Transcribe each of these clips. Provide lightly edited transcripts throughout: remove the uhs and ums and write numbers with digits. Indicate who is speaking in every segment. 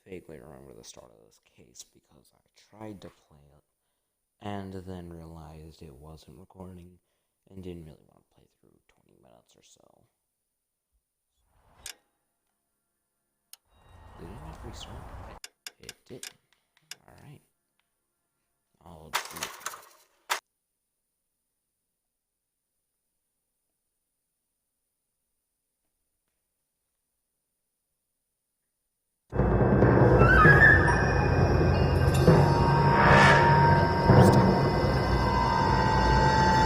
Speaker 1: vaguely remember the start of this case because I tried to play it and then realized it wasn't recording and didn't really want to play through 20 minutes or so. Did it not restart? It did. Alright. I'll do it.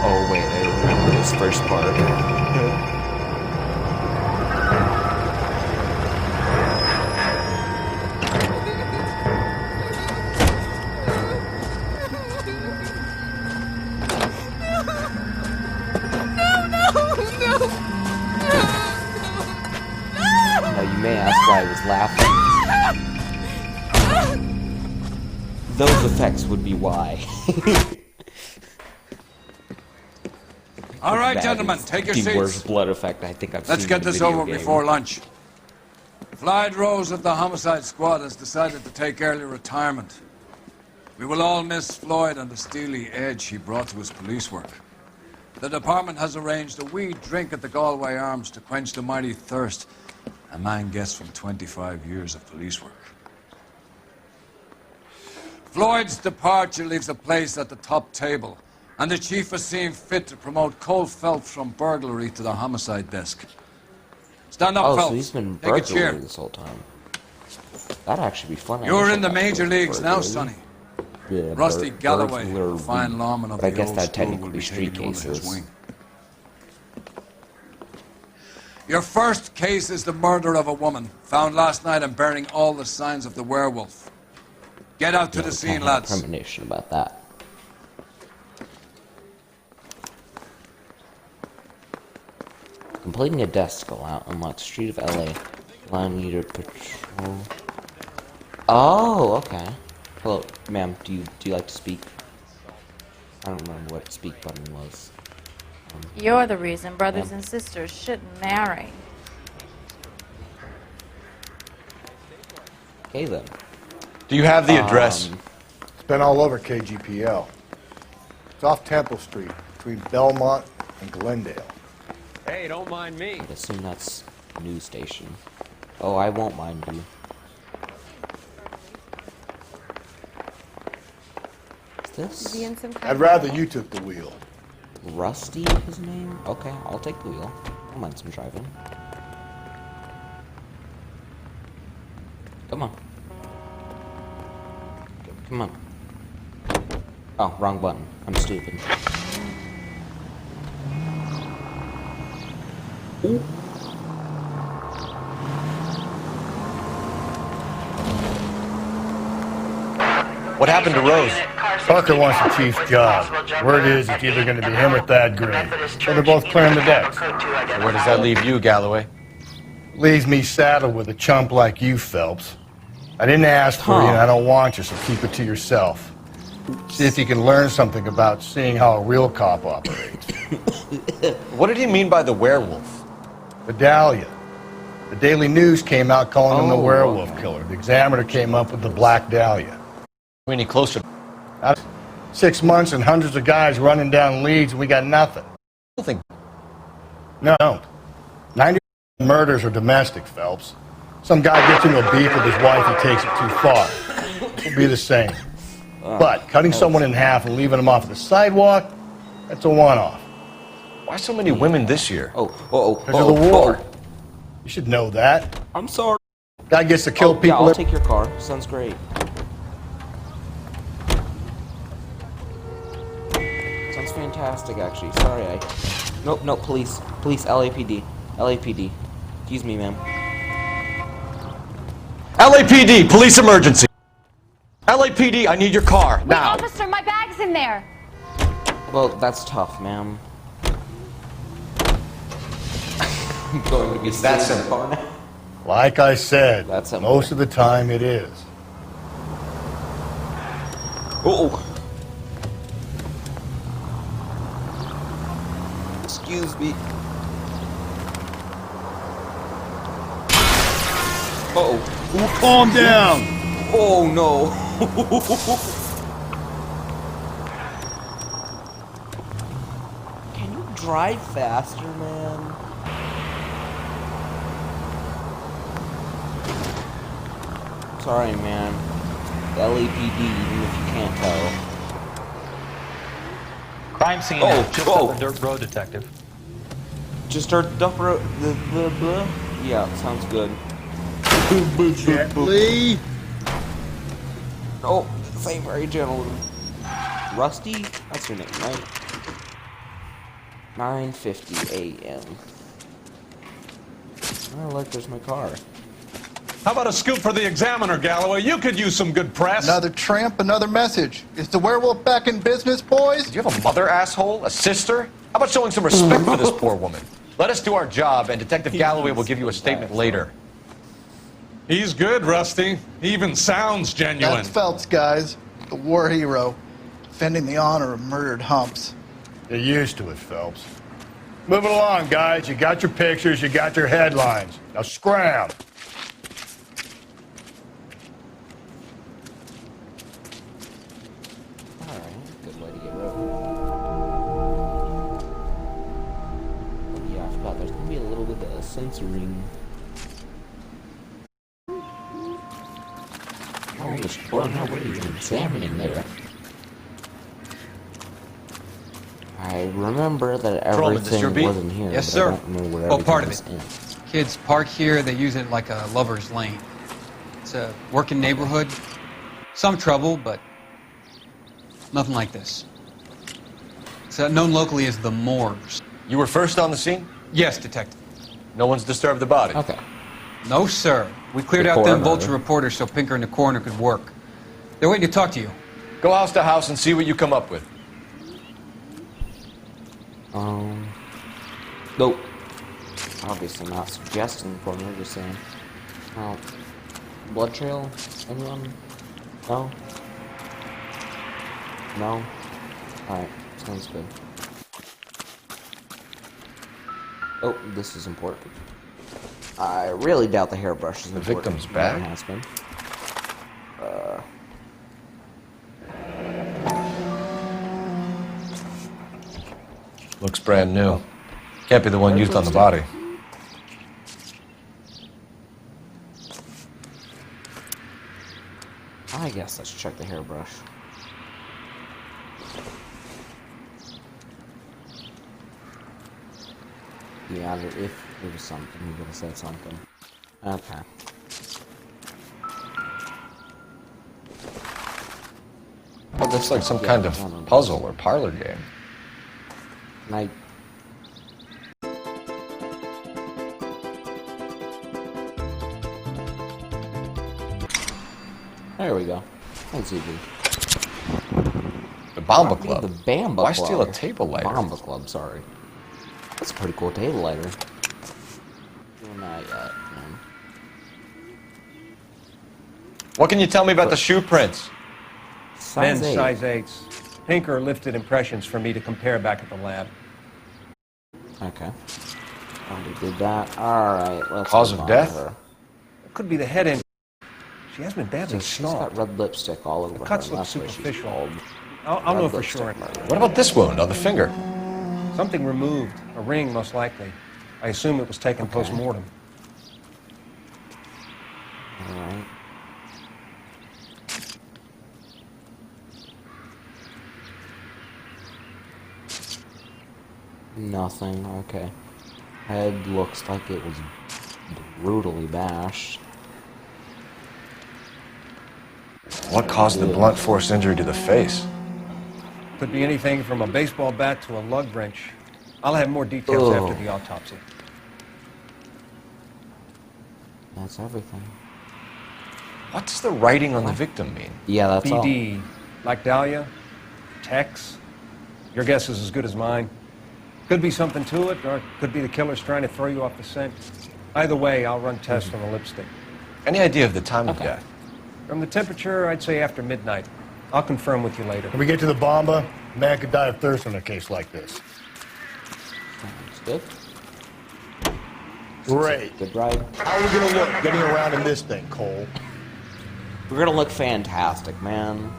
Speaker 1: Oh wait, I remember this first part. Now you may ask why I was laughing. Those effects would be why.
Speaker 2: All right, gentlemen, take your seats.
Speaker 1: The worst blood effect I think I've seen.
Speaker 2: Let's get
Speaker 1: in a
Speaker 2: this
Speaker 1: video
Speaker 2: over
Speaker 1: game.
Speaker 2: before lunch. Floyd Rose of the Homicide Squad has decided to take early retirement. We will all miss Floyd and the steely edge he brought to his police work. The department has arranged a wee drink at the Galway Arms to quench the mighty thirst a man gets from 25 years of police work. Floyd's departure leaves a place at the top table, and the chief has seen fit to promote Cole Phelps from burglary to the homicide desk. Stand up,
Speaker 1: Oh,
Speaker 2: Phelps.
Speaker 1: so he's been
Speaker 2: Take a chair.
Speaker 1: burglaring this whole time. That'd actually be fun.
Speaker 2: You're in the major leagues now, Sonny.
Speaker 1: Yeah,
Speaker 2: Rusty Galloway,
Speaker 1: burglary.
Speaker 2: a fine lawman of
Speaker 1: But I
Speaker 2: the
Speaker 1: guess
Speaker 2: old
Speaker 1: that
Speaker 2: school,
Speaker 1: technically
Speaker 2: will
Speaker 1: be
Speaker 2: be
Speaker 1: street
Speaker 2: taking you under his
Speaker 1: cases.
Speaker 2: wing. Your first case is the murder of a woman, found last night and bearing all the signs of the werewolf. Get out to the scene, lads.
Speaker 1: Premonition about that. Completing a desk out unlocks Street of LA. Line leader patrol. Oh, okay. Hello, ma'am. Do you like to speak? I don't remember what speak button was.
Speaker 3: You're the reason brothers and sisters shouldn't marry.
Speaker 1: Okay then.
Speaker 4: Do you have the address?
Speaker 5: It's been all over KGPL. It's off Temple Street, between Belmont and Glendale.
Speaker 6: Hey, don't mind me.
Speaker 1: I'd assume that's news station. Oh, I won't mind you. Is this
Speaker 5: I'd rather you took the wheel.
Speaker 1: Rusty? His name? Okay, I'll take the wheel. I don't mind some driving. Come on. Come on. Oh, wrong button. I'm stupid. Ooh.
Speaker 4: What happened to Rose?
Speaker 5: Parker wants the chief's job. Word is it's either going to be him or Thad Green. So they're both clearing the decks.
Speaker 4: Where does that leave you, Galloway?
Speaker 5: Leaves me saddled with a chump like you, Phelps. I didn't ask for you and I don't want you, so keep it to yourself. See if you can learn something about seeing how a real cop operates.
Speaker 4: What did he mean by the werewolf?
Speaker 5: The Dahlia. The Daily News came out calling him the
Speaker 1: Oh,
Speaker 5: werewolf
Speaker 1: okay.
Speaker 5: killer. The Examiner came up with the Black Dahlia.
Speaker 4: Any closer?
Speaker 5: That's 6 months and hundreds of guys running down leads, and we got nothing.
Speaker 4: I don't think.
Speaker 5: No. 90% of murders are domestic, Phelps. Some guy gets into a beef with his wife and takes it too far. It'll be the same. But cutting someone in half and leaving them off the sidewalk, that's a one-off.
Speaker 4: Why so many women this year?
Speaker 5: Because of the war. You should know that.
Speaker 1: I'm sorry.
Speaker 5: Guy gets to kill
Speaker 1: Yeah,
Speaker 5: people.
Speaker 1: I'll take your car. Sounds great. Sounds fantastic, actually. Sorry, Nope, police. Police, LAPD. LAPD. Excuse me, ma'am.
Speaker 4: LAPD, police emergency. LAPD, I need your car,
Speaker 7: Wait,
Speaker 4: now.
Speaker 7: officer, my bag's in there.
Speaker 1: Well, that's tough, ma'am. I'm going to be
Speaker 4: That's
Speaker 1: sitting in the
Speaker 4: simple.
Speaker 1: car now.
Speaker 5: Like I said,
Speaker 1: That's simple.
Speaker 5: most of the time it is.
Speaker 1: Oh. Excuse me. Uh-oh.
Speaker 5: Calm down.
Speaker 1: Oh, no. Can you drive faster, man? Sorry, man. The LAPD, even if you can't tell.
Speaker 7: Crime scene
Speaker 1: Oh,
Speaker 7: is just
Speaker 1: oh.
Speaker 7: up the dirt road, detective.
Speaker 1: Just our dump road. Yeah, sounds good.
Speaker 5: Gently.
Speaker 1: Oh, same very gentle. Rusty? That's your name, right? 9:50 a.m. Oh, look, there's my car.
Speaker 8: How about a scoop for the Examiner, Galloway? You could use some good press.
Speaker 9: Another tramp, another message. Is the werewolf back in business, boys?
Speaker 4: Do you have a mother, asshole? A sister? How about showing some respect for this poor woman? Let us do our job, and Detective Galloway will give you a statement later.
Speaker 8: He's good, Rusty. He even sounds genuine.
Speaker 9: That's Phelps, guys. The war hero. Defending the honor of murdered humps.
Speaker 5: You're used to it, Phelps. Moving along, guys. You got your pictures, you got your headlines. Now scram.
Speaker 1: Alright, good way to get rid of it. Oh, yeah, I forgot. There's gonna be a little bit of censoring. Oh, no, what are you examining there? I remember that
Speaker 4: Patrolman, this your
Speaker 1: everything
Speaker 4: beat?
Speaker 1: wasn't here.
Speaker 10: Yes,
Speaker 1: but
Speaker 10: sir.
Speaker 1: I don't know where
Speaker 10: Oh, part of
Speaker 1: everything
Speaker 10: it.
Speaker 1: was in.
Speaker 10: Kids park here, they use it like a lover's lane. It's a working neighborhood. Some trouble, but nothing like this. It's known locally as the Moors.
Speaker 4: You were first on the scene?
Speaker 10: Yes, detective.
Speaker 4: No one's disturbed the body?
Speaker 1: Okay.
Speaker 10: No, sir. We cleared
Speaker 1: The
Speaker 10: out them
Speaker 1: coroner.
Speaker 10: vulture reporters so Pinker and the coroner could work. They're waiting to talk to you.
Speaker 4: Go house to house and see what you come up with.
Speaker 1: Nope. Obviously not suggesting for me, just saying. Oh. Blood trail? Anyone? No? No? Alright, sounds good. Oh, this is important. I really doubt the hairbrush is
Speaker 4: The
Speaker 1: important.
Speaker 4: victim's bag?
Speaker 1: It has been.
Speaker 4: Looks brand new. Can't be the one used on the body.
Speaker 1: I guess let's check the hairbrush. Yeah, if it was something, he would have said something. Okay.
Speaker 4: Well, that's like some kind of puzzle or parlor game.
Speaker 1: And I... There we go. That's easy.
Speaker 4: The Bomba Club.
Speaker 1: The Bamba
Speaker 4: Why
Speaker 1: Club.
Speaker 4: steal a table lighter?
Speaker 1: Bamba Club, sorry. That's a pretty cool table lighter. Well, not yet, man.
Speaker 4: What can you tell me about the shoe prints?
Speaker 6: Men's
Speaker 1: Size 8.
Speaker 6: size 8s. Pinker lifted impressions for me to compare back at the lab.
Speaker 1: Okay. Already did that. Alright, let's
Speaker 4: Cause
Speaker 1: move
Speaker 4: of
Speaker 1: on
Speaker 4: death?
Speaker 1: to her.
Speaker 6: It could be the head injury. She has been
Speaker 1: So
Speaker 6: badly
Speaker 1: she's
Speaker 6: snarled.
Speaker 1: got red lipstick all over her.
Speaker 6: cuts
Speaker 1: and
Speaker 6: look
Speaker 1: that's why she's
Speaker 6: superficial.
Speaker 1: called
Speaker 6: I'll
Speaker 1: red
Speaker 6: know for
Speaker 1: lipstick
Speaker 6: sure.
Speaker 1: murder.
Speaker 4: What about this wound on the finger?
Speaker 6: Something removed. A ring, most likely. I assume it was taken post-mortem.
Speaker 1: Alright. Nothing, okay. Head looks like it was brutally bashed.
Speaker 4: What caused the blunt force injury to the face?
Speaker 6: Could be anything from a baseball bat to a lug wrench. I'll have more details
Speaker 1: Ugh.
Speaker 6: after the autopsy.
Speaker 1: That's everything.
Speaker 4: What does the writing on the victim mean?
Speaker 1: Yeah, that's all.
Speaker 6: BD. Like Dahlia? Tex? Your guess is as good as mine. Could be something to it, or it could be the killer's trying to throw you off the scent. Either way, I'll run tests from the lipstick.
Speaker 4: Any idea of the time of
Speaker 1: Okay.
Speaker 4: death?
Speaker 6: From the temperature, I'd say after midnight. I'll confirm with you later.
Speaker 5: When we get to the Bamba, a man could die of thirst in a case like this.
Speaker 1: Sounds good.
Speaker 5: Great.
Speaker 1: Good ride.
Speaker 5: How are we gonna look getting around in this thing, Cole?
Speaker 1: We're gonna look fantastic, man.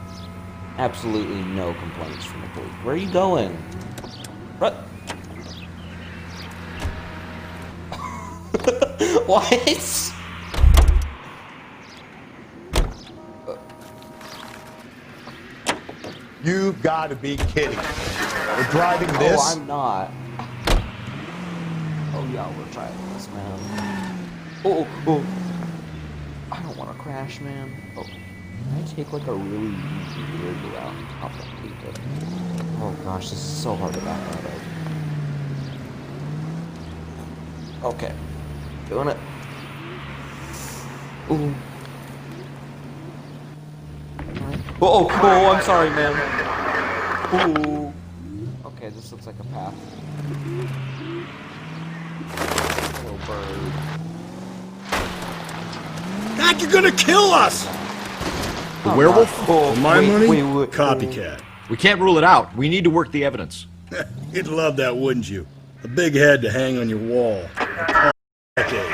Speaker 1: Absolutely no complaints from the police. Where are you going? What? What?
Speaker 5: You've got to be kidding me. We're driving this?
Speaker 1: Oh, I'm not. Oh, yeah, we're driving this, man. Oh, oh. I don't want to crash, man. Oh, can I take, like, a really weird route? I'll probably do it. Oh, gosh, this is so hard to back out of. Okay. Doing it. Ooh. Oh, oh, I'm sorry, man. Ooh. Okay, this looks like a path. Little bird.
Speaker 5: God, you're gonna kill us!
Speaker 7: The werewolf?
Speaker 1: Oh,
Speaker 7: For my money?
Speaker 1: wait.
Speaker 7: Copycat.
Speaker 4: We can't rule it out. We need to work the evidence.
Speaker 7: You'd love that, wouldn't you? A big head to hang on your wall. A decade.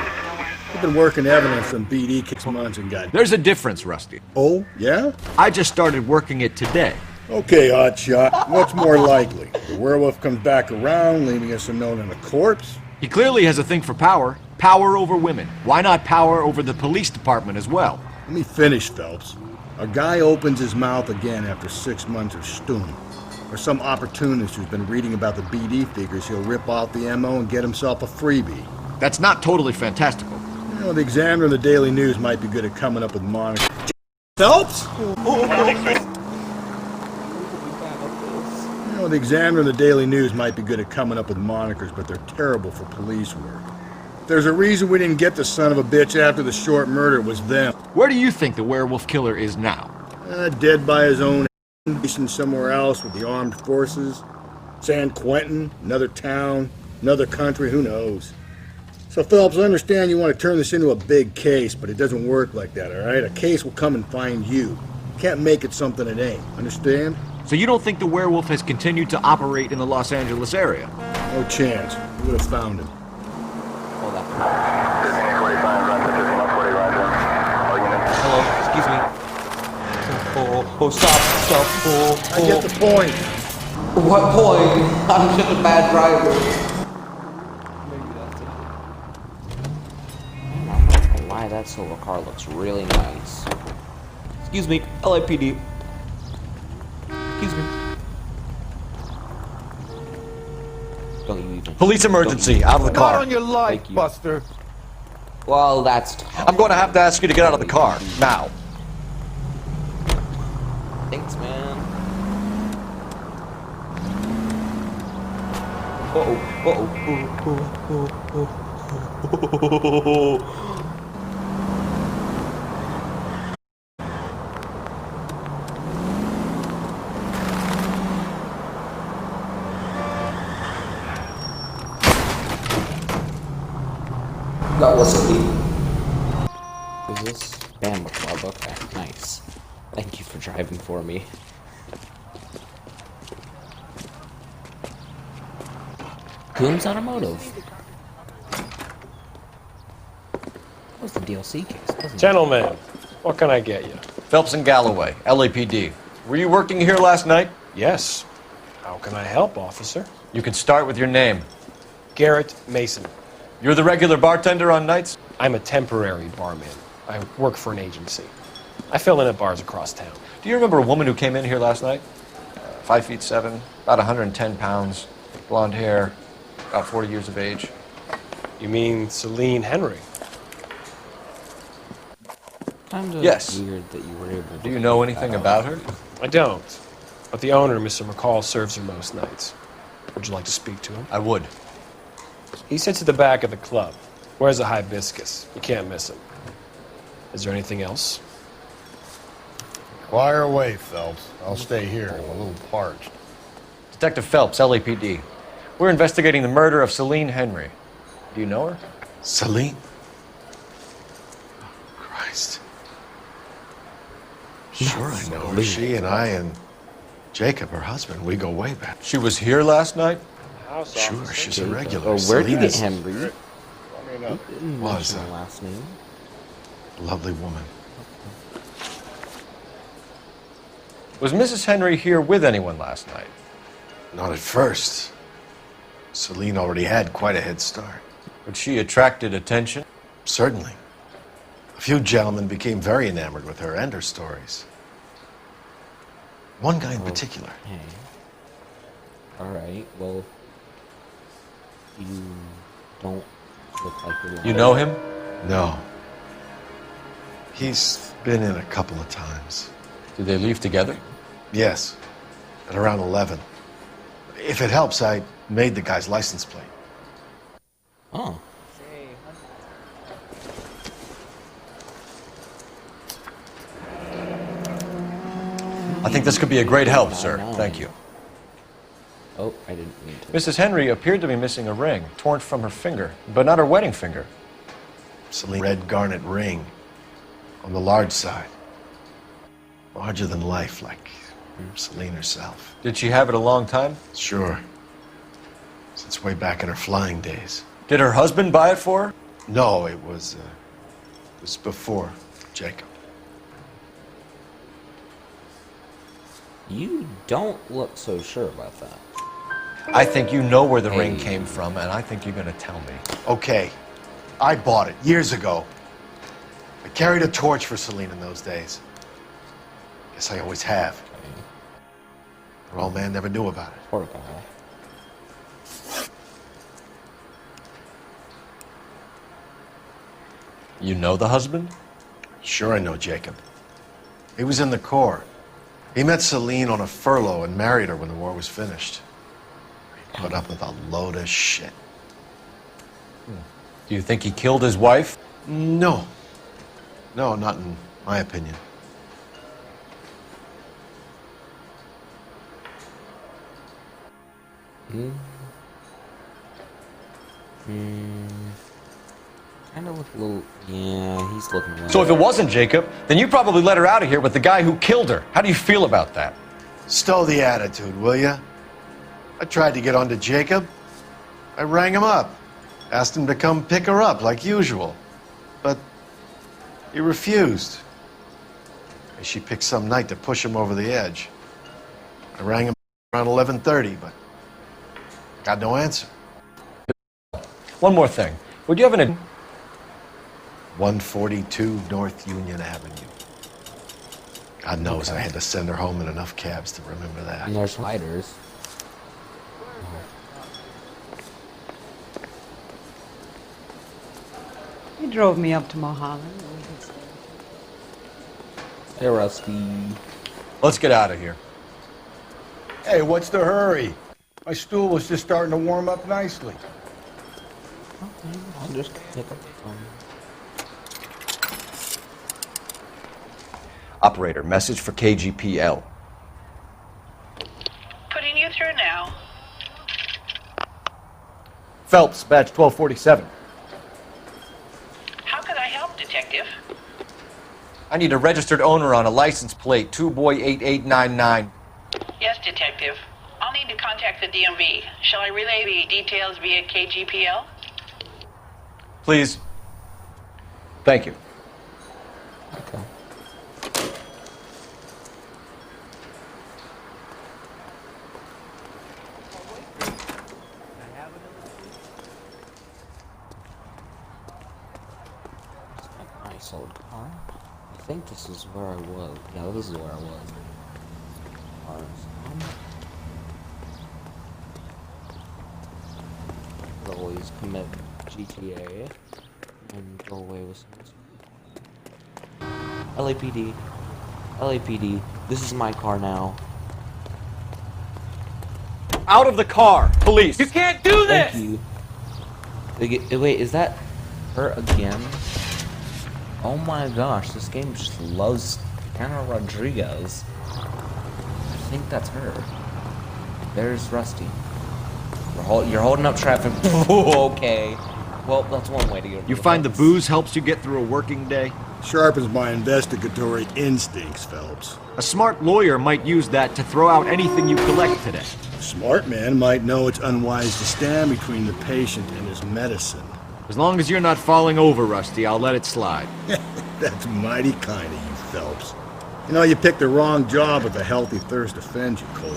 Speaker 7: We've been working evidence from BD 6 months and got...
Speaker 4: There's a difference, Rusty.
Speaker 7: Oh, yeah?
Speaker 4: I just started working it today.
Speaker 7: Okay, hotshot. What's more likely? The werewolf comes back around, leaving us unknown in a corpse?
Speaker 4: He clearly has a thing for power. Power over women. Why not power over the police department as well?
Speaker 7: Let me finish, Phelps. A guy opens his mouth again after 6 months of stewing. Or some opportunist who's been reading about the BD figures he'll rip off the MO and get himself a freebie.
Speaker 4: That's not totally fantastical.
Speaker 7: You know, the Examiner and the Daily News might be good at coming up with monikers. Phelps? You know, the Examiner and the Daily News might be good at coming up with monikers, but they're terrible for police work. If there's a reason we didn't get the son of a bitch after the short murder, it was them.
Speaker 4: Where do you think the werewolf killer is now?
Speaker 7: Dead by his own hand, somewhere else with the armed forces. San Quentin, another town, another country, who knows? So, Phelps, I understand you want to turn this into a big case, but it doesn't work like that, all right? A case will come and find you. You can't make it something it ain't, understand?
Speaker 4: So you don't think the werewolf has continued to operate in the Los Angeles area?
Speaker 7: No chance. We would have found him.
Speaker 1: Oh, that. Hello, excuse me. Oh, stop. Oh,
Speaker 7: I get the point.
Speaker 1: What point? I'm just a bad driver. Maybe that's it. I'm not gonna lie, that silver car looks really nice. Excuse me, LAPD. Excuse me. Don't you even...
Speaker 4: Police emergency, out of the car.
Speaker 5: Not on your life,
Speaker 1: Thank you.
Speaker 5: Buster.
Speaker 1: Well, that's...
Speaker 4: I'm going to have to ask you to get out of the car, now.
Speaker 1: Thanks, man. Uh-oh. That wasn't me. Is this Bama Club? Okay, nice. Thank you for driving for me. Coombs Automotive. That was the DLC case, wasn't it?
Speaker 11: Gentlemen, what can I get you?
Speaker 4: Phelps and Galloway, LAPD. Were you working here last night?
Speaker 11: Yes. How can I help, officer?
Speaker 4: You can start with your name.
Speaker 11: Garrett Mason.
Speaker 4: You're the regular bartender on nights?
Speaker 11: I'm a temporary barman. I work for an agency. I fill in at bars across town.
Speaker 4: Do you remember a woman who came in here last night? 5'7", about 110 pounds, blonde hair, about 40 years of age.
Speaker 11: You mean Celine Henry?
Speaker 1: Kinda
Speaker 4: Yes.
Speaker 1: weird that you were able to...
Speaker 4: Do you know anything about her?
Speaker 11: I don't. But the owner, Mr. McCall, serves her most nights. Would you like to speak to him?
Speaker 4: I would.
Speaker 11: He sits at the back of the club. Wears a hibiscus. You can't miss him. Is there anything else?
Speaker 5: Fire away, Phelps. I'll stay here. I'm a little parched.
Speaker 4: Detective Phelps, LAPD. We're investigating the murder of Celine Henry. Do you know her?
Speaker 12: Celine? Christ. Sure, I know her. She and I and Jacob, her husband, we go way back.
Speaker 4: She was here last night?
Speaker 12: Sure, she's a regular.
Speaker 1: Oh, where'd you
Speaker 12: Celine
Speaker 1: get
Speaker 12: is-
Speaker 1: Henry? Didn't
Speaker 12: Was
Speaker 1: mention her last name.
Speaker 12: a lovely woman.
Speaker 4: Was Mrs. Henry here with anyone last night?
Speaker 12: Not at first. Celine already had quite a head start.
Speaker 4: But she attracted attention?
Speaker 12: Certainly. A few gentlemen became very enamored with her and her stories. One guy in particular.
Speaker 1: Okay. Alright, well... You don't look like the...
Speaker 4: You know him?
Speaker 12: No. He's been in a couple of times.
Speaker 4: Did they leave together?
Speaker 12: Yes. At around 11. If it helps, I made the guy's license plate.
Speaker 1: Oh.
Speaker 4: I think this could be a great help, sir. Thank you.
Speaker 1: Oh, I didn't mean to.
Speaker 4: Mrs. Henry appeared to be missing a ring, torn from her finger, but not her wedding finger.
Speaker 12: Celine, red garnet ring. On the large side. Larger than life, like Celine herself.
Speaker 4: Did she have it a long time?
Speaker 12: Sure. Since way back in her flying days.
Speaker 4: Did her husband buy it for her?
Speaker 12: No, it was before Jacob.
Speaker 1: You don't look so sure about that.
Speaker 4: I think you know where the ring came from, and I think you're going to tell me.
Speaker 12: Okay. I bought it years ago. I carried a torch for Celine in those days. Guess I always have. Her old man never knew about it.
Speaker 1: Poor guy.
Speaker 4: You know the husband?
Speaker 12: Sure I know Jacob. He was in the Corps. He met Celine on a furlough and married her when the war was finished. He put up with a load of shit.
Speaker 4: Do you think he killed his wife?
Speaker 12: No. No, not in my opinion.
Speaker 1: Kind of look a little... Yeah, he's looking like...
Speaker 4: So if it wasn't Jacob, then you probably let her out of here with the guy who killed her. How do you feel about that?
Speaker 12: Stow the attitude, will ya? I tried to get onto Jacob. I rang him up. Asked him to come pick her up, like usual. But he refused. She picked some night to push him over the edge. I rang him around 11:30, but got no answer.
Speaker 4: One more thing. Would you have an...
Speaker 12: 142 North Union Avenue. God knows I had to send her home in enough cabs to remember that.
Speaker 1: And there's spiders.
Speaker 13: He drove me up to Mulholland.
Speaker 1: Hey, Rusty.
Speaker 4: Let's get out of here.
Speaker 7: Hey, what's the hurry? My stool was just starting to warm up nicely.
Speaker 1: Okay, I'll just pick up the phone.
Speaker 4: Operator, message for KGPL.
Speaker 14: Putting you through now.
Speaker 4: Phelps, badge 1247.
Speaker 14: How could I help, Detective?
Speaker 4: I need a registered owner on a license plate, 2boy8899.
Speaker 14: Yes, Detective. I'll need to contact the DMV. Shall I relay the details via KGPL?
Speaker 4: Please. Thank you.
Speaker 1: Okay. Nice old car. I think this is where I was. Yeah, this is where I was. Always commit GTA and go away with some. LAPD. LAPD. This is my car now.
Speaker 4: Out of the car! Police! You can't do this!
Speaker 1: Thank you. Wait, is that her again? Oh my gosh, this game just loves Anna Rodriguez. I think that's her. There's Rusty. You're holding up traffic. Okay. Well, that's one way to get.
Speaker 15: You find the booze helps you get through a working day?
Speaker 7: Sharpens my investigatory instincts, Phelps.
Speaker 15: A smart lawyer might use that to throw out anything you collect today.
Speaker 7: A smart man might know it's unwise to stand between the patient and his medicine.
Speaker 15: As long as you're not falling over, Rusty, I'll let it slide.
Speaker 7: That's mighty kind of you, Phelps. You know, you picked the wrong job if a healthy thirst offends you, Cole.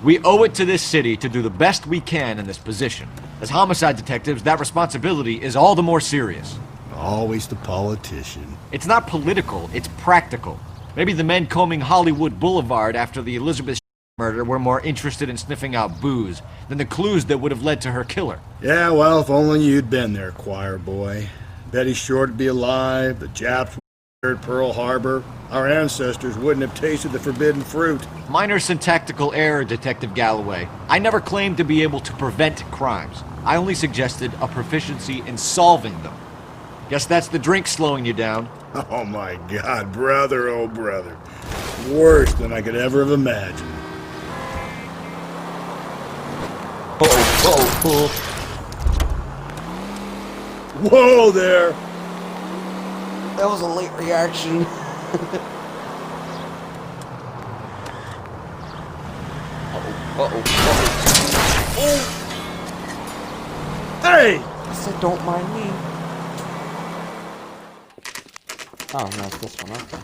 Speaker 15: We owe it to this city to do the best we can in this position. As homicide detectives, that responsibility is all the more serious.
Speaker 7: Always the politician.
Speaker 15: It's not political, it's practical. Maybe the men combing Hollywood Boulevard after the Elizabeth murder were more interested in sniffing out booze than the clues that would have led to her killer.
Speaker 7: Yeah, well, if only you'd been there, choir boy. Betty Short would be alive, the Japs at Pearl Harbor. Our ancestors wouldn't have tasted the forbidden fruit.
Speaker 15: Minor syntactical error, Detective Galloway. I never claimed to be able to prevent crimes. I only suggested a proficiency in solving them. Guess that's the drink slowing you down.
Speaker 7: Oh my God, brother, oh brother. Worse than I could ever have imagined. Whoa there!
Speaker 1: That was a late reaction.
Speaker 7: Hey!
Speaker 1: I said don't mind me. Oh, no, it's this one, okay.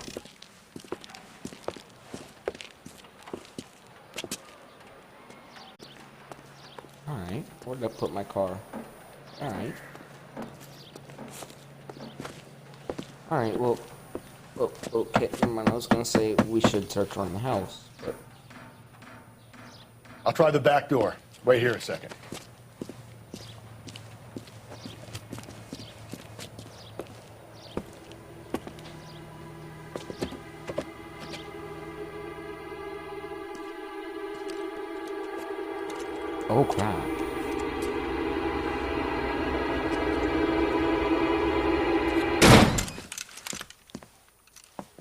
Speaker 1: Alright, where did I put my car? Alright. Alright, well... Oh, okay, never mind, I was gonna say we should search around the house, but...
Speaker 5: I'll try the back door. Wait here a second.
Speaker 1: Oh, crap.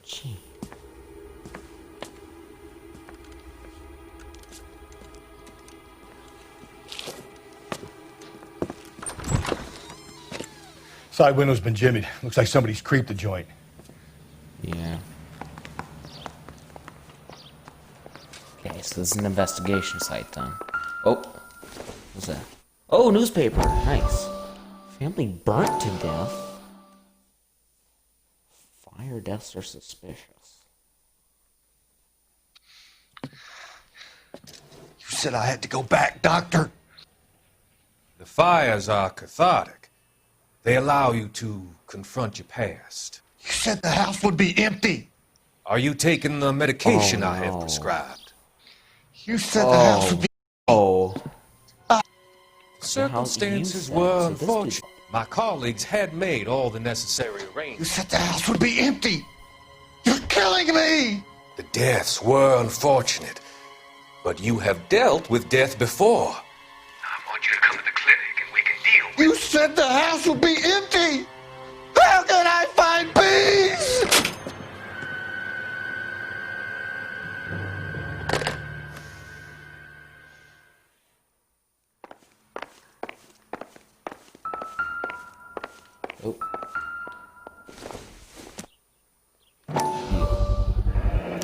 Speaker 1: Gee.
Speaker 5: Side window's been jimmied. Looks like somebody's creeped the joint.
Speaker 1: Yeah. Okay, so this is an investigation site then. Oh. What's that? Oh, newspaper. Nice. Family burnt to death. Fire deaths are suspicious.
Speaker 2: You said I had to go back, Doctor. The fires are cathartic. They allow you to confront your past. You said the house would be empty. Are you taking the medication I have prescribed? You said the house would be...
Speaker 1: Oh.
Speaker 2: Circumstances were unfortunate. My colleagues had made all the necessary arrangements. You said the house would be empty. You're killing me. The deaths were unfortunate, but you have dealt with death before. I want you to come to the clinic and we can deal with it. You said the house would be empty. How can I find peace?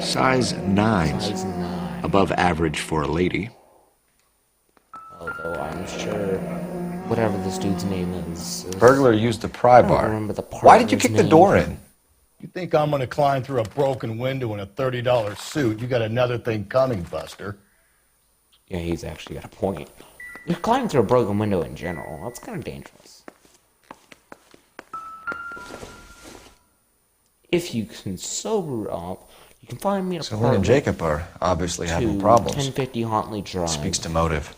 Speaker 4: Size 9.
Speaker 1: Size 9.
Speaker 4: Above average for a lady.
Speaker 1: Although I'm sure whatever this dude's name is
Speaker 4: Burglar used the pry bar.
Speaker 1: remember the
Speaker 4: Why did you
Speaker 1: partner's
Speaker 4: kick the
Speaker 1: name.
Speaker 4: door in?
Speaker 5: You think I'm gonna climb through a broken window in a $30 suit? You got another thing coming, Buster.
Speaker 1: Yeah, he's actually got a point. You're climbing through a broken window in general. That's kind of dangerous. If you can sober up, you can find me at a
Speaker 4: Celine and Jacob are obviously having problems.
Speaker 1: 1050 Huntley Drive.
Speaker 4: Speaks to motive.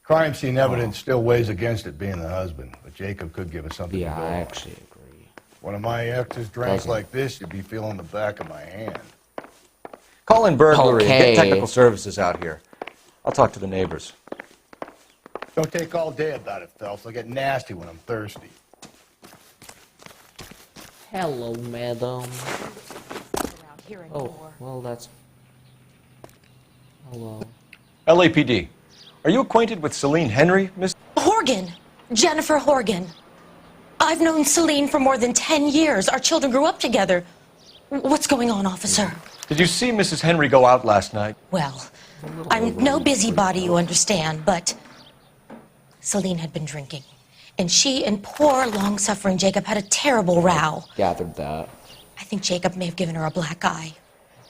Speaker 5: Crime scene evidence still weighs against it being the husband, but Jacob could give us something to
Speaker 1: Yeah,
Speaker 5: go
Speaker 1: I
Speaker 5: on.
Speaker 1: actually agree.
Speaker 5: One of my exes drank
Speaker 1: Doesn't.
Speaker 5: like this, you'd be feeling the back of my hand.
Speaker 4: Call in burglary and
Speaker 1: Okay.
Speaker 4: get technical services out here. I'll talk to the neighbors.
Speaker 5: Don't take all day about it, Phelps. I get nasty when I'm thirsty.
Speaker 1: Hello, madam. Oh, well, that's... Hello.
Speaker 4: LAPD. Are you acquainted with Celine Henry, Miss?
Speaker 16: Horgan. Jennifer Horgan. I've known Celine for more than 10 years. Our children grew up together. What's going on, officer?
Speaker 4: Did you see Mrs. Henry go out last night?
Speaker 16: Well, I'm no busybody, you understand, but Celine had been drinking. and she and poor, long-suffering Jacob had a terrible row.
Speaker 1: Gathered that.
Speaker 16: I think Jacob may have given her a black eye.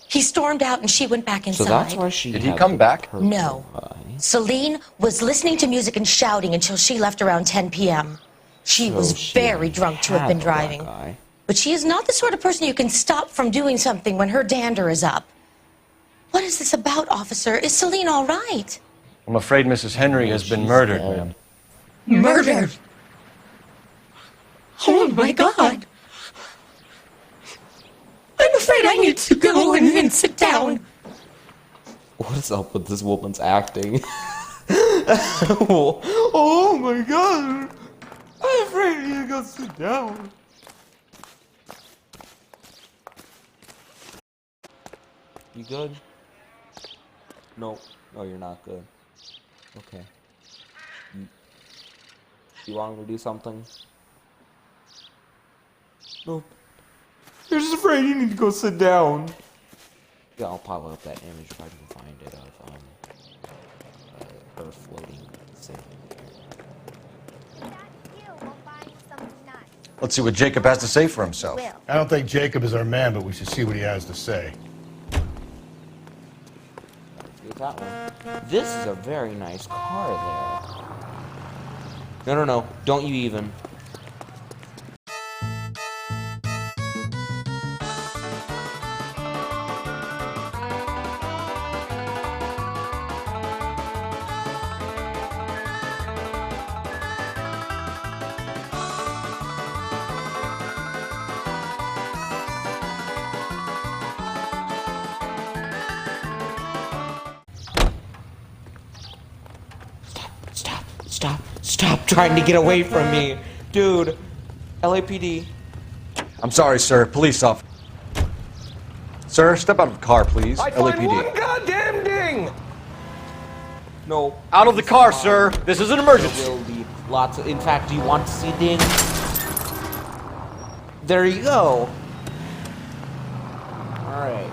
Speaker 16: He stormed out and she went back inside.
Speaker 1: So that's why she
Speaker 4: Did he come back?
Speaker 16: No. Celine was listening to music and shouting until she left around 10 p.m. She was very drunk to have been driving. But she is not the sort of person you can stop from doing something when her dander is up. What is this about, officer? Is Celine all right?
Speaker 6: I'm afraid Mrs. Henry has been murdered, ma'am.
Speaker 16: Murdered? Oh, my God. I'm afraid I need to go and sit down.
Speaker 1: What is up with this woman's acting? Oh my god! I'm afraid you go sit down. You good? No, you're not good. Okay. You want me to do something? Nope. You're just afraid you need to go sit down. Yeah, I'll pop up that image if I can find it of her floating sailing.
Speaker 4: Let's see what Jacob has to say for himself.
Speaker 5: I don't think Jacob is our man, but we should see what he has to say.
Speaker 1: Look at that one. This is a very nice car there. No, don't you even. Stop trying to get away from me. Dude. LAPD.
Speaker 4: I'm sorry, sir. Police officer. Sir, step out of the car, please.
Speaker 6: I find
Speaker 4: LAPD.
Speaker 6: one goddamn ding!
Speaker 1: No.
Speaker 4: Out of the car, sir. This is an emergency.
Speaker 1: There will be lots of... In fact, do you want to see ding? There you go. Alright.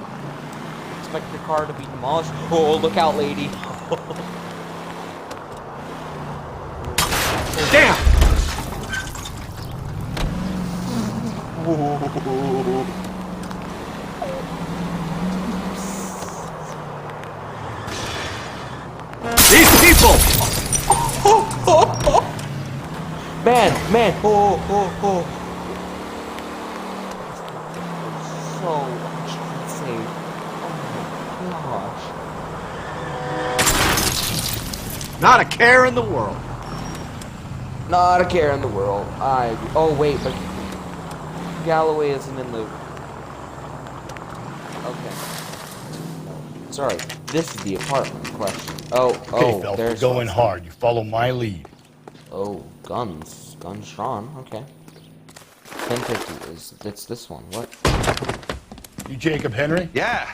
Speaker 1: Expect your car to be demolished. Oh, look out, lady.
Speaker 4: Damn! These people!
Speaker 1: Man! Oh. So much insane. Oh my gosh.
Speaker 15: Not a care in the world.
Speaker 1: Not a care in the world. Oh wait, but Galloway isn't in the... Okay. Sorry, this is the apartment question.
Speaker 5: Okay, Phelps,
Speaker 1: there's
Speaker 5: you're going hard. You follow my lead.
Speaker 1: Oh, guns drawn. Okay. 1050 it's this one. What?
Speaker 5: You Jacob Henry?
Speaker 8: Yeah.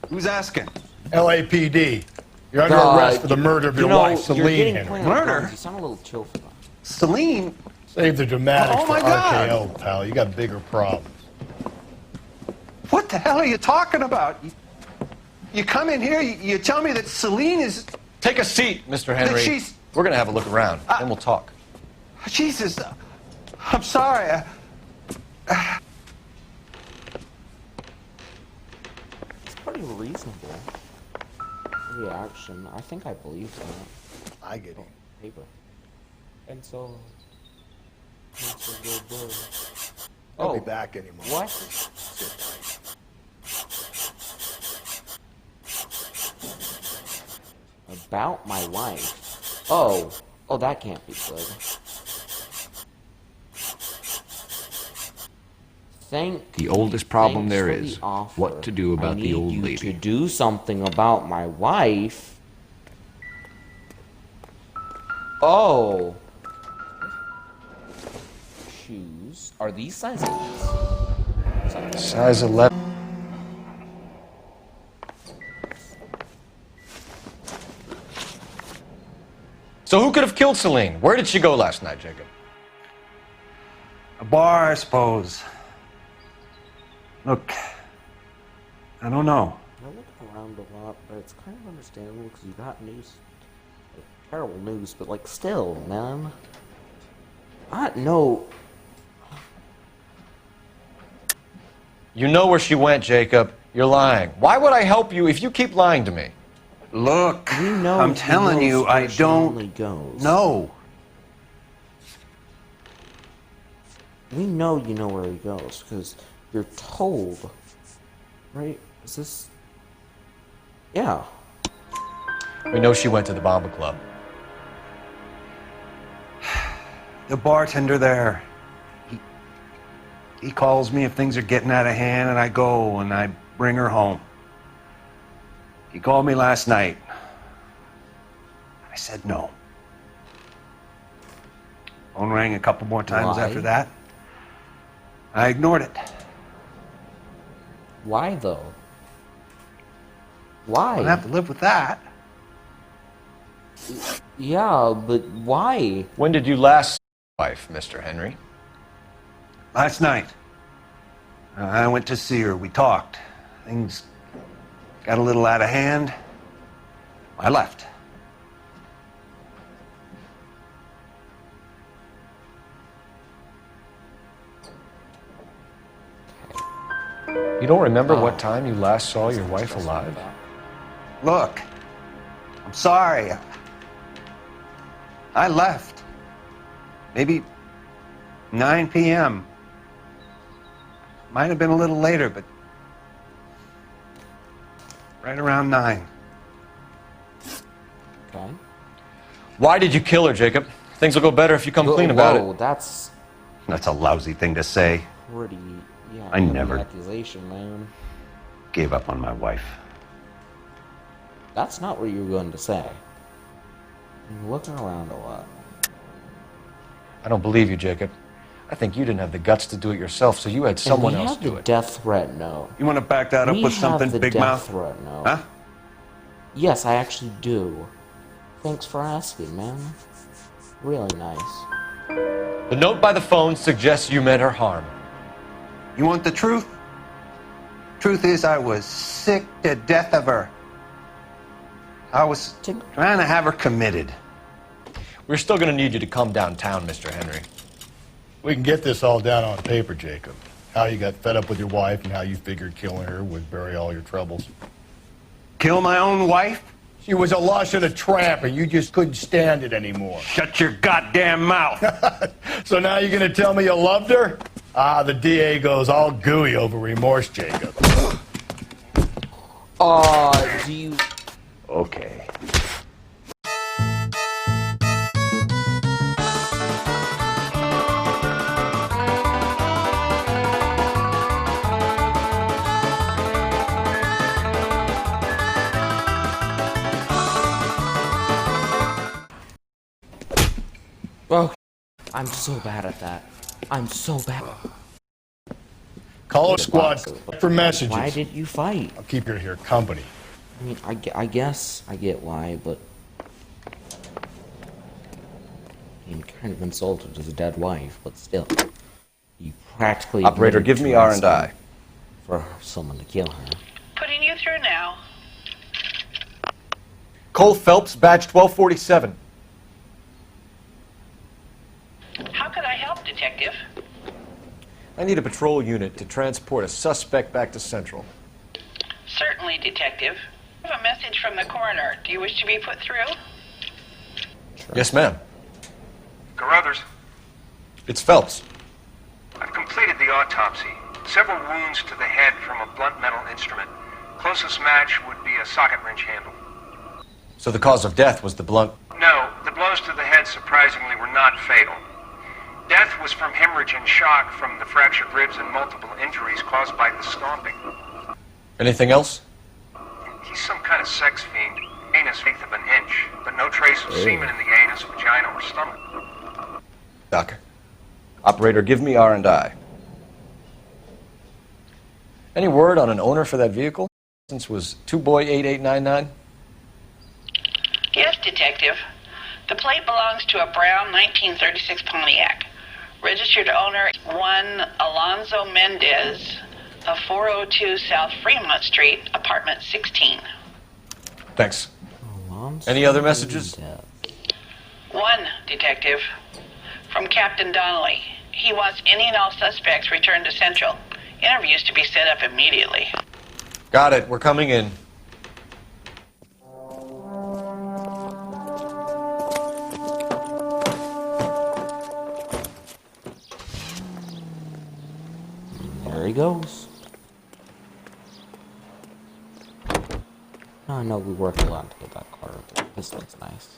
Speaker 8: Who's asking?
Speaker 5: LAPD. You're under arrest for the murder of your wife, Celine Henry.
Speaker 8: Murder?
Speaker 1: You sound a little chill for that.
Speaker 8: Celine?
Speaker 5: Save the dramatics
Speaker 8: Oh
Speaker 5: for
Speaker 8: my God.
Speaker 5: RKO, pal. You got bigger problems.
Speaker 8: What the hell are you talking about? You come in here, you tell me that Celine is...
Speaker 4: Take a seat, Mr. Henry.
Speaker 8: she's-
Speaker 4: We're gonna have a look around, then we'll talk.
Speaker 8: Jesus, I'm sorry.
Speaker 1: It's pretty reasonable reaction. I think I believe that.
Speaker 5: I get it.
Speaker 1: Paper. And so...
Speaker 5: I'll be back anymore.
Speaker 1: What? About my wife. Oh, that can't be good.
Speaker 15: The oldest problem there
Speaker 1: thanks for
Speaker 15: is
Speaker 1: the offer.
Speaker 15: what to do about the old
Speaker 1: I need
Speaker 15: lady.
Speaker 1: you to do something about my wife. Oh. Shoes. Are these size 8s?
Speaker 6: Size 11.
Speaker 4: So who could have killed Celine? Where did she go last night, Jacob?
Speaker 6: A bar, I suppose. Look, I don't know.
Speaker 1: I look around a lot, but it's kind of understandable because you got news. Like, terrible news, but like still, man. No.
Speaker 4: You know where she went, Jacob. You're lying. Why would I help you if you keep lying to me?
Speaker 8: Look, I'm telling you, I don't know.
Speaker 1: We know you know where he goes, because you're told. Right? Is this... Yeah.
Speaker 4: We know she went to the Bomba Club.
Speaker 8: The bartender there, he calls me if things are getting out of hand, and I go and I bring her home. He called me last night. I said no. Phone rang a couple more times after that. I ignored it.
Speaker 1: Why, though? Why?
Speaker 8: I'll have to live with that.
Speaker 1: Yeah, but why?
Speaker 4: When did you last see your wife, Mr. Henry?
Speaker 8: Last night. I went to see her. We talked. Things got a little out of hand. I left.
Speaker 4: You don't remember what time you last saw your wife alive?
Speaker 8: Look, I'm sorry. I left. Maybe 9 p.m. Might have been a little later, but right around 9.
Speaker 1: Okay.
Speaker 4: Why did you kill her, Jacob? Things will go better if you come clean about it.
Speaker 1: That's
Speaker 8: a lousy thing to say.
Speaker 1: pretty... Yeah,
Speaker 8: I never
Speaker 1: accusation, man.
Speaker 8: gave up on my wife.
Speaker 1: That's not what you were going to say. You're looking around a lot.
Speaker 4: I don't believe you, Jacob. I think you didn't have the guts to do it yourself, so you had someone else do it.
Speaker 1: Death threat, no.
Speaker 8: You want to back that up with something, big mouth?
Speaker 1: Threat, no.
Speaker 8: Huh?
Speaker 1: Yes, I actually do. Thanks for asking, man. Really nice.
Speaker 4: The note by the phone suggests you meant her harm.
Speaker 8: You want the truth? Truth is, I was sick to death of her. I was trying to have her committed.
Speaker 4: We're still going to need you to come downtown, Mr. Henry.
Speaker 5: We can get this all down on paper, Jacob. How you got fed up with your wife and how you figured killing her would bury all your troubles.
Speaker 8: Kill my own wife?
Speaker 5: She was a lush and a tramp, and you just couldn't stand it anymore.
Speaker 8: Shut your goddamn mouth.
Speaker 5: So now you're going to tell me you loved her? Ah, the DA goes all gooey over remorse, Jacob.
Speaker 1: Do you...
Speaker 8: Okay.
Speaker 1: Oh, I'm so bad at that. I'm so bad.
Speaker 5: Call a squad for messages.
Speaker 1: Why did you fight?
Speaker 5: I'll keep you here company.
Speaker 1: I mean, I guess I get why, but... I'm kind of insulted as a dead wife, but still. You practically...
Speaker 4: Operator, give me R&I.
Speaker 1: For someone to kill her.
Speaker 14: Putting you through now.
Speaker 4: Cole Phelps, badge 1247.
Speaker 14: How could I help, Detective?
Speaker 4: I need a patrol unit to transport a suspect back to Central.
Speaker 14: Certainly, Detective. I have a message from the coroner. Do you wish to be put through?
Speaker 4: Sure. Yes, ma'am.
Speaker 17: Carruthers,
Speaker 4: It's Phelps.
Speaker 17: I've completed the autopsy. Several wounds to the head from a blunt metal instrument. Closest match would be a socket wrench handle.
Speaker 4: So the cause of death was the blunt...
Speaker 17: No, the blows to the head surprisingly were not fatal. Death was from hemorrhage and shock from the fractured ribs and multiple injuries caused by the stomping.
Speaker 4: Anything else?
Speaker 17: He's some kind of sex fiend. Anus eighth of an inch, but no trace of semen in the anus, vagina, or stomach.
Speaker 4: Doc. Operator, give me R&I. Any word on an owner for that vehicle? Since was 2boy8899?
Speaker 14: Yes, Detective. The plate belongs to a brown 1936 Pontiac. Registered owner 1 Alonzo Mendez of 402 South Fremont Street, apartment 16.
Speaker 4: Thanks. Any other messages?
Speaker 14: 1, Detective. From Captain Donnelly. He wants any and all suspects returned to Central. Interviews to be set up immediately.
Speaker 4: Got it. We're coming in.
Speaker 1: There he goes. Oh, I know we worked a lot to get that car, but this looks nice.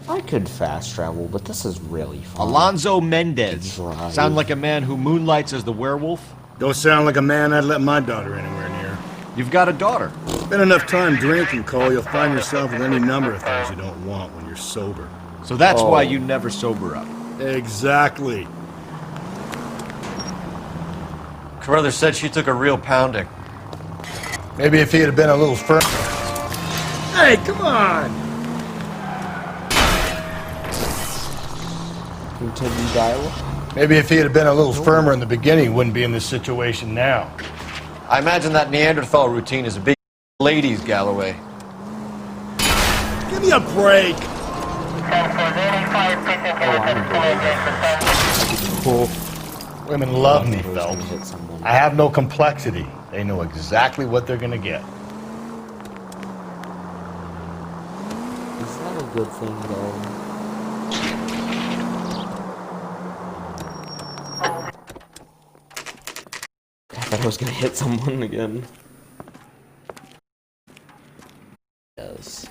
Speaker 1: I could fast travel, but this is really fun.
Speaker 15: Alonzo Mendez.
Speaker 1: Drive.
Speaker 15: Sound like a man who moonlights as the werewolf?
Speaker 7: Don't sound like a man I'd let my daughter anywhere near.
Speaker 15: You've got a daughter.
Speaker 7: Spend enough time drinking, Cole, you'll find yourself with any number of things you don't want when you're sober.
Speaker 15: So that's why you never sober up.
Speaker 7: Exactly.
Speaker 12: Carruthers said she took a real pounding.
Speaker 5: Maybe if he had been a little firm.
Speaker 7: Hey, come on!
Speaker 1: Continue dialogue.
Speaker 5: Maybe if he had been a little firmer in the beginning, he wouldn't be in this situation now.
Speaker 4: I imagine that Neanderthal routine is a big ladies, Galloway.
Speaker 7: Give me a break!
Speaker 1: Cool.
Speaker 5: Women love me, Phelps. I have no complexity. They know exactly what they're gonna get.
Speaker 1: Is that a good thing, though? I thought I was gonna hit someone again. Yes.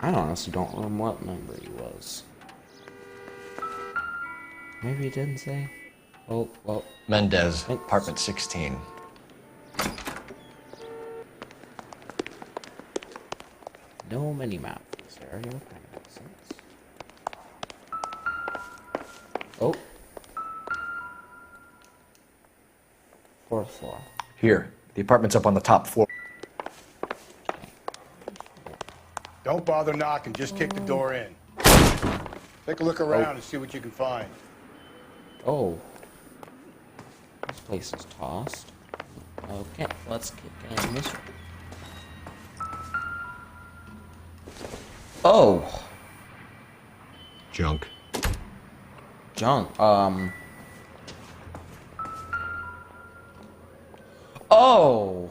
Speaker 1: I honestly don't remember what number he was. Maybe he didn't say. Oh, well.
Speaker 4: Mendez, apartment 16.
Speaker 1: No mini-map for this area. Kind of makes sense. Oh. 4th floor.
Speaker 4: Here, the apartment's up on the top floor.
Speaker 5: Don't bother knocking, just kick the door in. Take a look around and see what you can find.
Speaker 1: Oh. This place is tossed. Okay, let's kick in this one. Oh.
Speaker 4: Junk.
Speaker 1: Junk. Oh.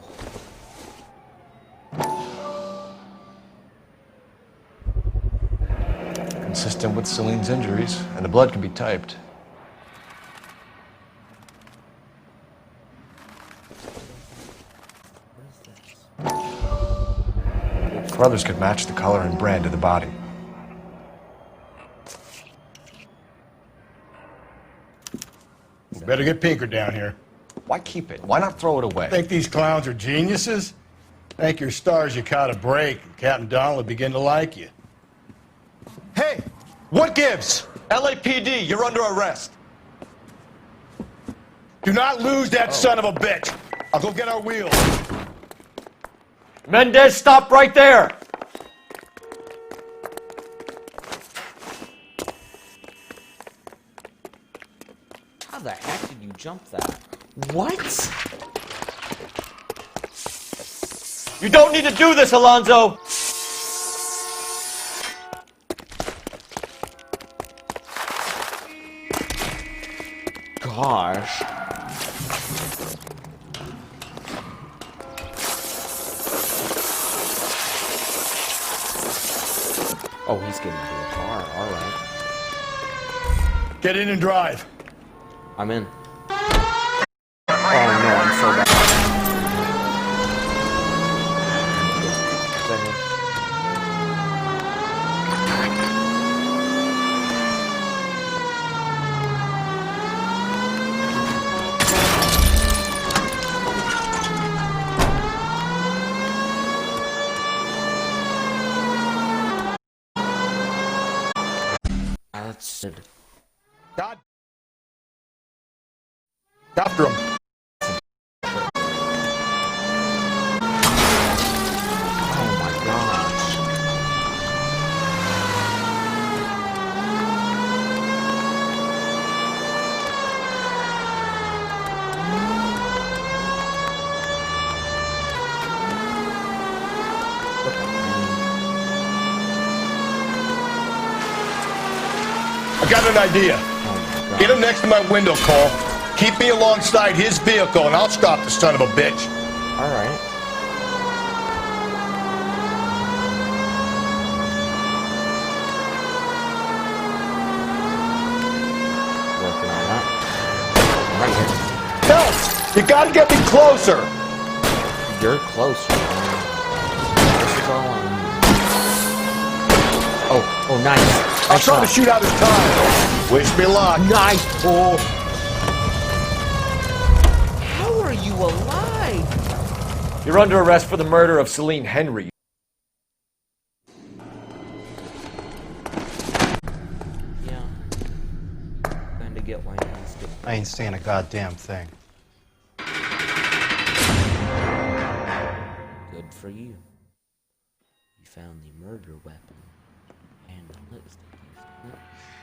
Speaker 4: Consistent with Celine's injuries, and the blood can be typed. Brothers could match the color and brand of the body.
Speaker 5: We better get Pinker down here.
Speaker 4: Why keep it? Why not throw it away?
Speaker 5: Think these clowns are geniuses? Thank your stars you caught a break, and Captain Donald begin to like you.
Speaker 4: Hey! What gives? LAPD, you're under arrest.
Speaker 5: Do not lose that son of a bitch. I'll go get our wheels.
Speaker 4: Mendez, stop right there!
Speaker 1: How the heck did you jump that? What?
Speaker 4: You don't need to do this, Alonzo!
Speaker 1: Gosh. Oh, he's getting into a car. Alright.
Speaker 5: Get in and drive.
Speaker 1: I'm in. Oh no, I'm so bad. That's it.
Speaker 5: God. After him.
Speaker 1: Oh my gosh.
Speaker 5: I got an idea. Get him next to my window, Cole. Keep me alongside his vehicle, and I'll stop the son of a bitch.
Speaker 1: All right. Working on that. Right here.
Speaker 5: Phelps, you gotta get me closer.
Speaker 1: You're closer. This is all on. Oh, nice.
Speaker 5: I'm trying to shoot out his time. Wish me luck.
Speaker 1: Nice pull. How are you alive?
Speaker 15: You're under arrest for the murder of Celine Henry.
Speaker 1: Yeah. Going to get one.
Speaker 9: I ain't saying a goddamn thing.
Speaker 1: Good for you. You found the murder weapon and the lipstick.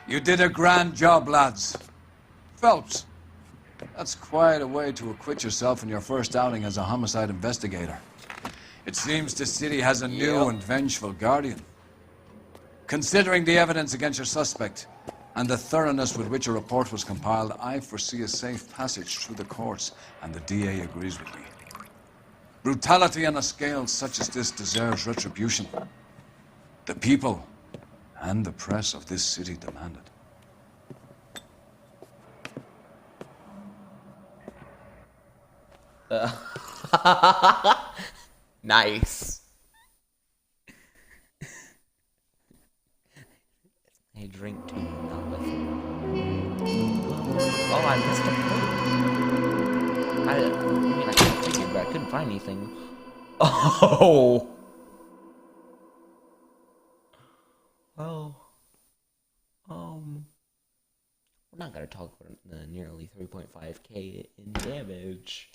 Speaker 2: You did a grand job, lads. Phelps, that's quite a way to acquit yourself in your first outing as a homicide investigator. It seems the city has a new and vengeful guardian. Considering the evidence against your suspect and the thoroughness with which a report was compiled, I foresee a safe passage through the courts, and the DA agrees with me. Brutality on a scale such as this deserves retribution. The people and the press of this city demand it.
Speaker 1: Nice. I drink too, not with it. Oh, I missed a plate. I mean, I couldn't figure, but I couldn't find anything. Oh. Well, we're not gonna talk about the nearly 3.5k in damage.